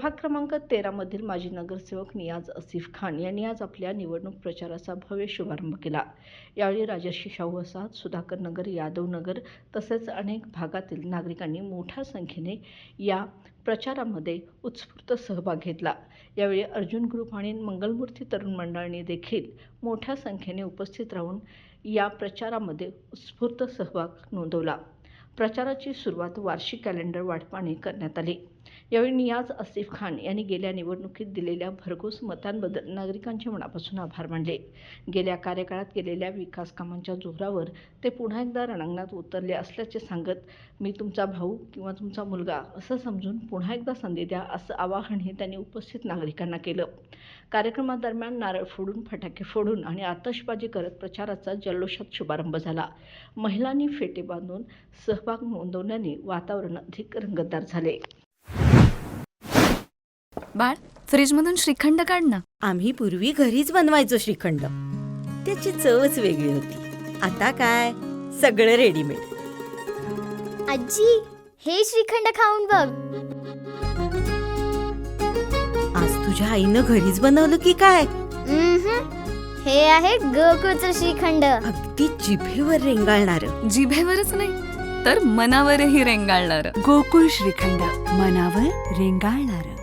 प्रभाग क्रमांक 13 मधील माजी नगरसेवक नियाज आसिफ खान यांनी आज आपल्या निवडणूक प्रचाराचा भव्य शुभारंभ केला। यावेळी राजर्षी शाहू वसाहत, सुधाकर नगर, यादव नगर तसेच अनेक भागातील नागरिकांनी मोठ्या संख्येने या प्रचारामध्ये उत्स्फूर्त सहभाग घेतला। यावेळी अर्जुन ग्रुप आणि मंगलमूर्ती तरुण मंडळाने देखील मोठ्या संख्येने उपस्थित राहून या प्रचारामध्ये उत्स्फूर्त सहभाग नोंदवला। प्रचाराची सुरुवात वार्षिक कॅलेंडर वाटपाने करण्यात आली। यावेळी नियाज आसिफ खान यांनी गेल्या निवडणुकीत दिलेल्या भरघोस मतांबद्दल नागरिकांचे मनापासून आभार मानले। गेल्या कार्यकाळात केलेल्या विकास कामांच्या जोरावर ते पुन्हा एकदा रणांगणात उतरले असल्याचे सांगत, मी तुमचा भाऊ किंवा तुमचा मुलगा असं समजून पुन्हा एकदा संधी द्या, असं आवाहनही त्यांनी उपस्थित नागरिकांना केलं। कार्यक्रमादरम्यान नारळ फोडून, फटाके फोडून आणि आतषबाजी करत प्रचाराचा जल्लोषात शुभारंभ झाला। महिलांनी फेटे बांधून सहभाग नोंदवल्याने वातावरण अधिक रंगतदार झाले। बाळ, फ्रीजमधून श्रीखंड काढ ना। आम्ही पूर्वी घरीच बनवायचो श्रीखंड, त्याची चवच वेगळी होती। आता काय सगळं रेडीमेड। आजी, हे श्रीखंड खाऊन बघ। आज तुझ्या आईनं घरीच बनवलं की काय? हे आहे गोकुळचं श्रीखंड। अगदी जिभेवर रेंगाळणार। जिभेवरच नाही तर मनावरही रेंगाळणार। गोकुळ श्रीखंड, मनावर रेंगाळणार।